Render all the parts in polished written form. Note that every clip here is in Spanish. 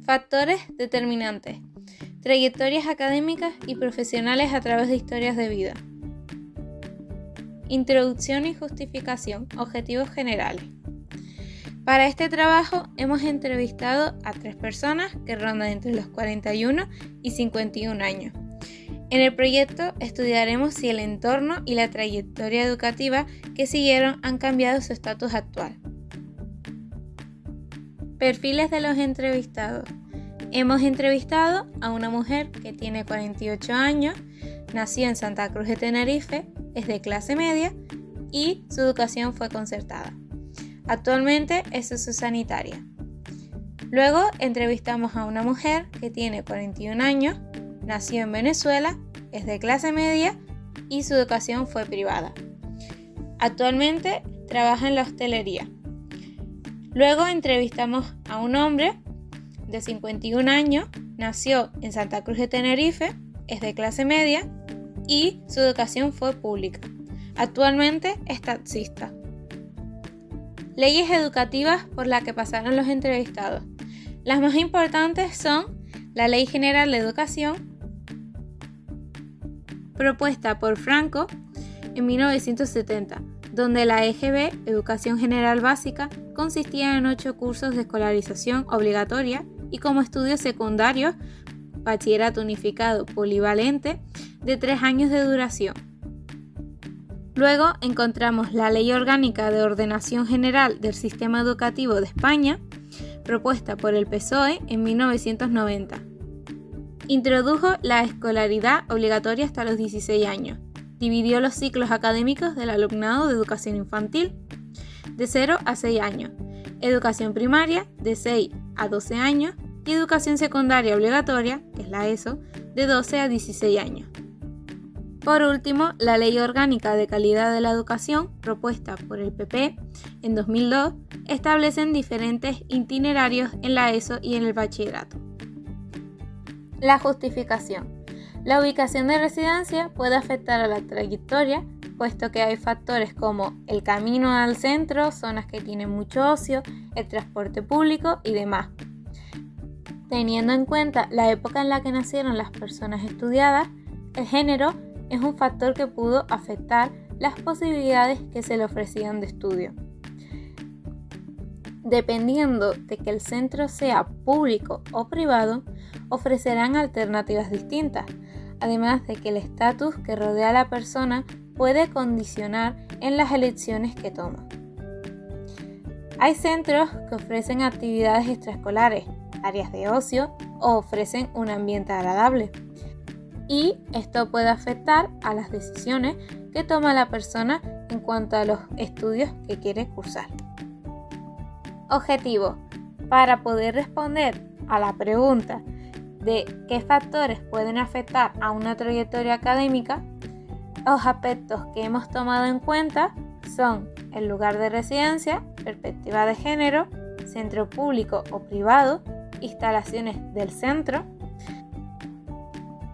Factores determinantes. Trayectorias académicas y profesionales a través de historias de vida. Introducción y justificación. Objetivos generales. Para este trabajo hemos entrevistado a 3 personas que rondan entre los 41 y 51 años. En el proyecto estudiaremos si el entorno y la trayectoria educativa que siguieron han cambiado su estatus actual. Perfiles de los entrevistados. Hemos entrevistado a una mujer que tiene 48 años, nació en Santa Cruz de Tenerife, es de clase media y su educación fue concertada. Actualmente es sociosanitaria. Luego entrevistamos a una mujer que tiene 41 años, nació en Venezuela, es de clase media y su educación fue privada. Actualmente trabaja en la hostelería. Luego entrevistamos a un hombre de 51 años, nació en Santa Cruz de Tenerife, es de clase media y su educación fue pública. Actualmente es taxista. Leyes educativas por las que pasaron los entrevistados. Las más importantes son la Ley General de Educación, propuesta por Franco en 1970, donde la EGB, Educación General Básica, consistía en 8 cursos de escolarización obligatoria y como estudios secundarios, bachillerato unificado polivalente de 3 años de duración. Luego encontramos la Ley Orgánica de Ordenación General del Sistema Educativo de España, propuesta por el PSOE en 1990. Introdujo la escolaridad obligatoria hasta los 16 años. Dividió los ciclos académicos del alumnado de educación infantil de 0 a 6 años, educación primaria de 6 a 12 años y educación secundaria obligatoria, que es la ESO, de 12 a 16 años. Por último, la Ley Orgánica de Calidad de la Educación, propuesta por el PP en 2002, establecen diferentes itinerarios en la ESO y en el bachillerato. La justificación. La ubicación de residencia puede afectar a la trayectoria, puesto que hay factores como el camino al centro, zonas que tienen mucho ocio, el transporte público y demás. Teniendo en cuenta la época en la que nacieron las personas estudiadas, el género es un factor que pudo afectar las posibilidades que se le ofrecían de estudio. Dependiendo de que el centro sea público o privado, ofrecerán alternativas distintas, además de que el estatus que rodea a la persona puede condicionar en las elecciones que toma. Hay centros que ofrecen actividades extraescolares, áreas de ocio o ofrecen un ambiente agradable. Y esto puede afectar a las decisiones que toma la persona en cuanto a los estudios que quiere cursar. Objetivo. Para poder responder a la pregunta de qué factores pueden afectar a una trayectoria académica, los aspectos que hemos tomado en cuenta son el lugar de residencia, perspectiva de género, centro público o privado, instalaciones del centro.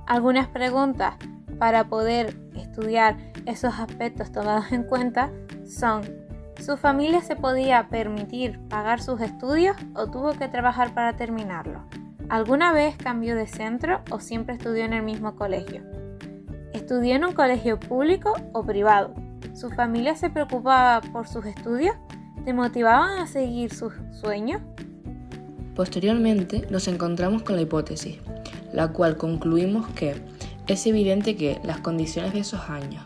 Algunas preguntas para poder estudiar esos aspectos tomados en cuenta son: ¿su familia se podía permitir pagar sus estudios o tuvo que trabajar para terminarlos? ¿Alguna vez cambió de centro o siempre estudió en el mismo colegio? ¿Estudió en un colegio público o privado? ¿Su familia se preocupaba por sus estudios? ¿Te motivaban a seguir sus sueños? Posteriormente nos encontramos con la hipótesis, la cual concluimos que es evidente que las condiciones de esos años,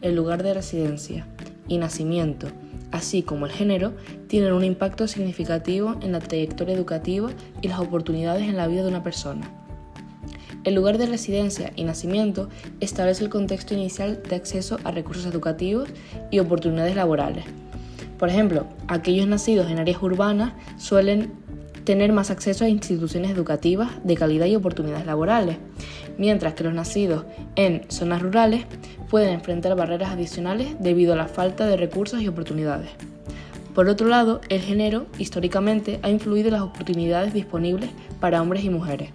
el lugar de residencia y nacimiento, así como el género, tienen un impacto significativo en la trayectoria educativa y las oportunidades en la vida de una persona. El lugar de residencia y nacimiento establece el contexto inicial de acceso a recursos educativos y oportunidades laborales. Por ejemplo, aquellos nacidos en áreas urbanas suelen tener más acceso a instituciones educativas de calidad y oportunidades laborales, mientras que los nacidos en zonas rurales pueden enfrentar barreras adicionales debido a la falta de recursos y oportunidades. Por otro lado, el género históricamente ha influido en las oportunidades disponibles para hombres y mujeres.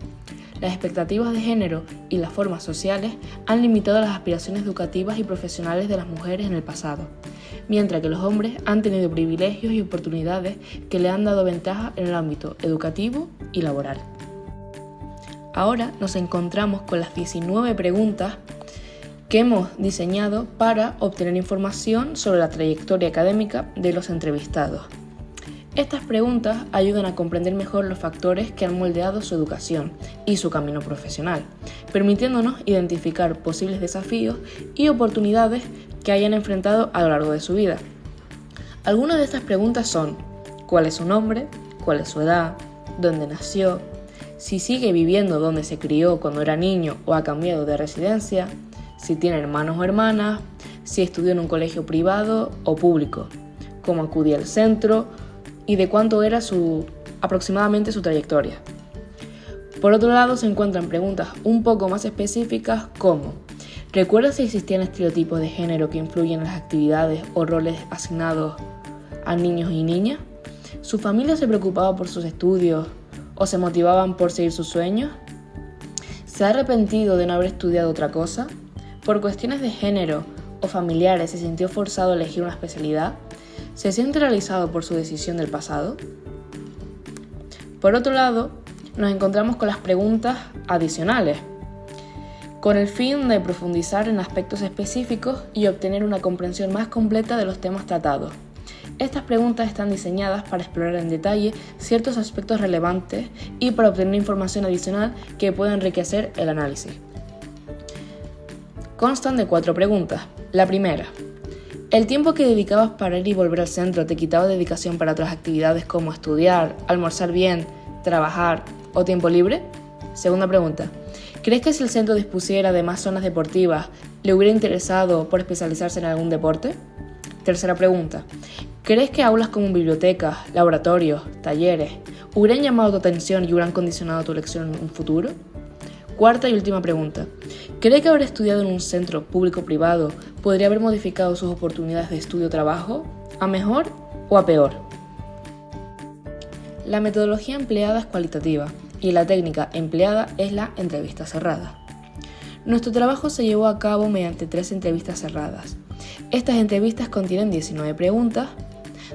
Las expectativas de género y las formas sociales han limitado las aspiraciones educativas y profesionales de las mujeres en el pasado, mientras que los hombres han tenido privilegios y oportunidades que le han dado ventaja en el ámbito educativo y laboral. Ahora nos encontramos con las 19 preguntas que hemos diseñado para obtener información sobre la trayectoria académica de los entrevistados. Estas preguntas ayudan a comprender mejor los factores que han moldeado su educación y su camino profesional, permitiéndonos identificar posibles desafíos y oportunidades que hayan enfrentado a lo largo de su vida. Algunas de estas preguntas son: ¿cuál es su nombre? ¿Cuál es su edad? ¿Dónde nació? Si sigue viviendo donde se crió cuando era niño o ha cambiado de residencia, si tiene hermanos o hermanas, si estudió en un colegio privado o público, cómo acudía al centro y de cuánto era aproximadamente su trayectoria. Por otro lado, se encuentran preguntas un poco más específicas como: ¿recuerda si existían estereotipos de género que influyen en las actividades o roles asignados a niños y niñas? ¿Su familia se preocupaba por sus estudios o se motivaban por seguir sus sueños? ¿Se ha arrepentido de no haber estudiado otra cosa? ¿Por cuestiones de género o familiares se sintió forzado a elegir una especialidad? ¿Se siente realizado por su decisión del pasado? Por otro lado, nos encontramos con las preguntas adicionales, con el fin de profundizar en aspectos específicos y obtener una comprensión más completa de los temas tratados. Estas preguntas están diseñadas para explorar en detalle ciertos aspectos relevantes y para obtener información adicional que pueda enriquecer el análisis. Constan de 4 preguntas. La primera: ¿el tiempo que dedicabas para ir y volver al centro te quitaba dedicación para otras actividades como estudiar, almorzar bien, trabajar o tiempo libre? Segunda pregunta: ¿crees que si el centro dispusiera de más zonas deportivas, le hubiera interesado por especializarse en algún deporte? Tercera pregunta: ¿crees que aulas como bibliotecas, laboratorios, talleres hubieran llamado tu atención y hubieran condicionado tu elección en un futuro? Cuarta y última pregunta: ¿cree que haber estudiado en un centro público o privado podría haber modificado sus oportunidades de estudio o trabajo, a mejor o a peor? La metodología empleada es cualitativa y la técnica empleada es la entrevista cerrada. Nuestro trabajo se llevó a cabo mediante 3 entrevistas cerradas. Estas entrevistas contienen 19 preguntas,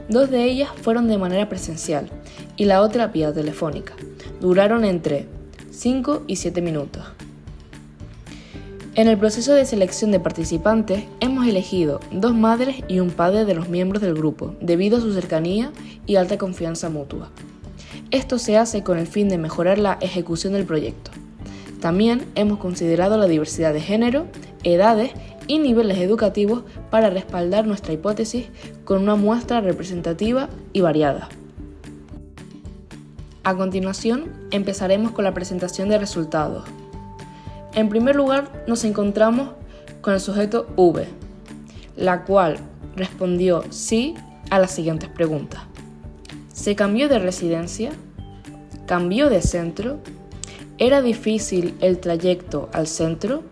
2 de ellas fueron de manera presencial y la otra vía telefónica. Duraron entre 5 y 7 minutos. En el proceso de selección de participantes hemos elegido 2 madres y un padre de los miembros del grupo, debido a su cercanía y alta confianza mutua. Esto se hace con el fin de mejorar la ejecución del proyecto. También hemos considerado la diversidad de género, edades y niveles educativos para respaldar nuestra hipótesis con una muestra representativa y variada. A continuación, empezaremos con la presentación de resultados. En primer lugar, nos encontramos con el sujeto V, la cual respondió sí a las siguientes preguntas. ¿Se cambió de residencia? ¿Cambió de centro? ¿Era difícil el trayecto al centro?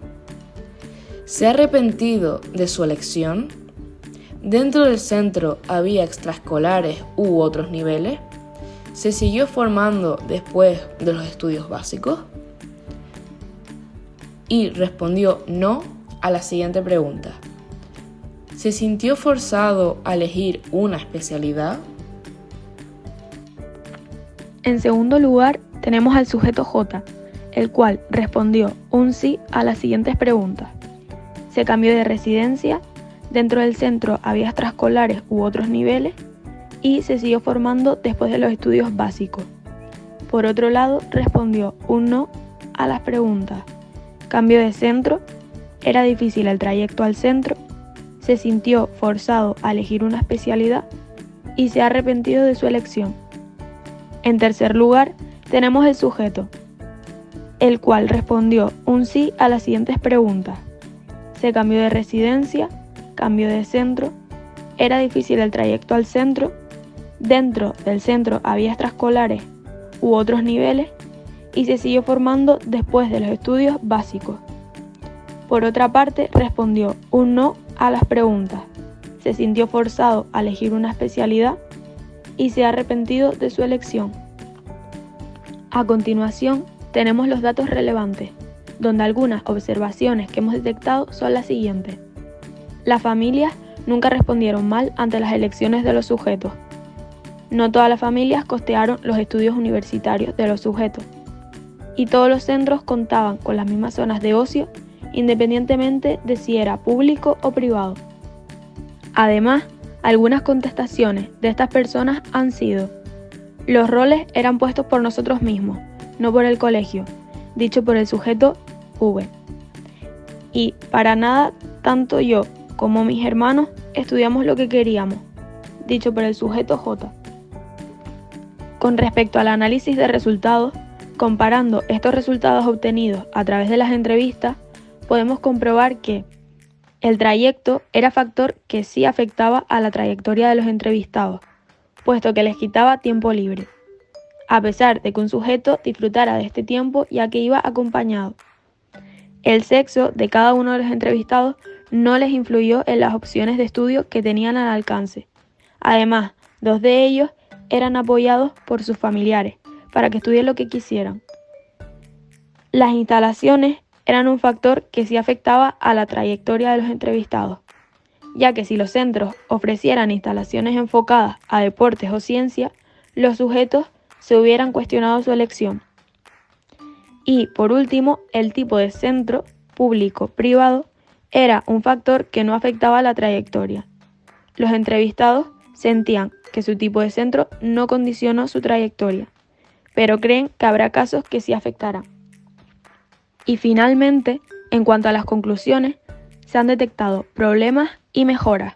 ¿Se ha arrepentido de su elección? ¿Dentro del centro había extraescolares u otros niveles? ¿Se siguió formando después de los estudios básicos? Y respondió no a la siguiente pregunta. ¿Se sintió forzado a elegir una especialidad? En segundo lugar, tenemos al sujeto J, el cual respondió un sí a las siguientes preguntas. ¿Se cambió de residencia? ¿Dentro del centro había extraescolares u otros niveles? Y se siguió formando después de los estudios básicos. Por otro lado, respondió un no a las preguntas. ¿Cambió de centro? ¿Era difícil el trayecto al centro? ¿Se sintió forzado a elegir una especialidad? Y se ha arrepentido de su elección. En tercer lugar, tenemos el sujeto, el cual respondió un sí a las siguientes preguntas. ¿Se cambió de residencia? ¿Cambió de centro? ¿Era difícil el trayecto al centro? ¿Dentro del centro había extraescolares u otros niveles? Y se siguió formando después de los estudios básicos. Por otra parte, respondió un no a las preguntas. ¿Se sintió forzado a elegir una especialidad? Y se ha arrepentido de su elección. A continuación, tenemos los datos relevantes, donde algunas observaciones que hemos detectado son las siguientes. Las familias nunca respondieron mal ante las elecciones de los sujetos. No todas las familias costearon los estudios universitarios de los sujetos. y todos los centros contaban con las mismas zonas de ocio, independientemente de si era público o privado. Además, algunas contestaciones de estas personas han sido: los roles eran puestos por nosotros mismos, no por el colegio, dicho por el sujeto V. Y para nada, tanto yo como mis hermanos estudiamos lo que queríamos, dicho por el sujeto J. Con respecto al análisis de resultados, comparando estos resultados obtenidos a través de las entrevistas, podemos comprobar que el trayecto era factor que sí afectaba a la trayectoria de los entrevistados, puesto que les quitaba tiempo libre, a pesar de que un sujeto disfrutara de este tiempo ya que iba acompañado. El sexo de cada uno de los entrevistados no les influyó en las opciones de estudio que tenían al alcance. Además, 2 de ellos eran apoyados por sus familiares para que estudien lo que quisieran. Las instalaciones eran un factor que sí afectaba a la trayectoria de los entrevistados, ya que si los centros ofrecieran instalaciones enfocadas a deportes o ciencia, los sujetos se hubieran cuestionado su elección. Y, por último, el tipo de centro, público-privado, era un factor que no afectaba la trayectoria. Los entrevistados sentían que su tipo de centro no condicionó su trayectoria, pero creen que habrá casos que sí afectarán. Y finalmente, en cuanto a las conclusiones, se han detectado problemas y mejoras.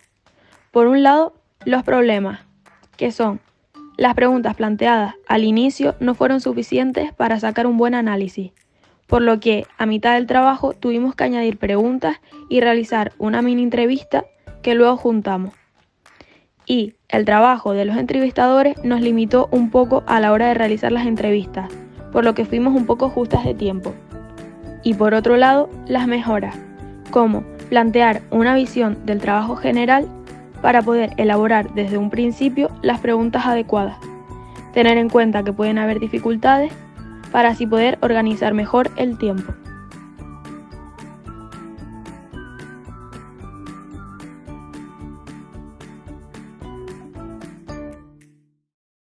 Por un lado, los problemas, que son: las preguntas planteadas al inicio no fueron suficientes para sacar un buen análisis, por lo que a mitad del trabajo tuvimos que añadir preguntas y realizar una mini entrevista que luego juntamos. Y el trabajo de los entrevistadores nos limitó un poco a la hora de realizar las entrevistas, por lo que fuimos un poco justas de tiempo. Y por otro lado, las mejoras, como plantear una visión del trabajo general para poder elaborar desde un principio las preguntas adecuadas, tener en cuenta que pueden haber dificultades para así poder organizar mejor el tiempo.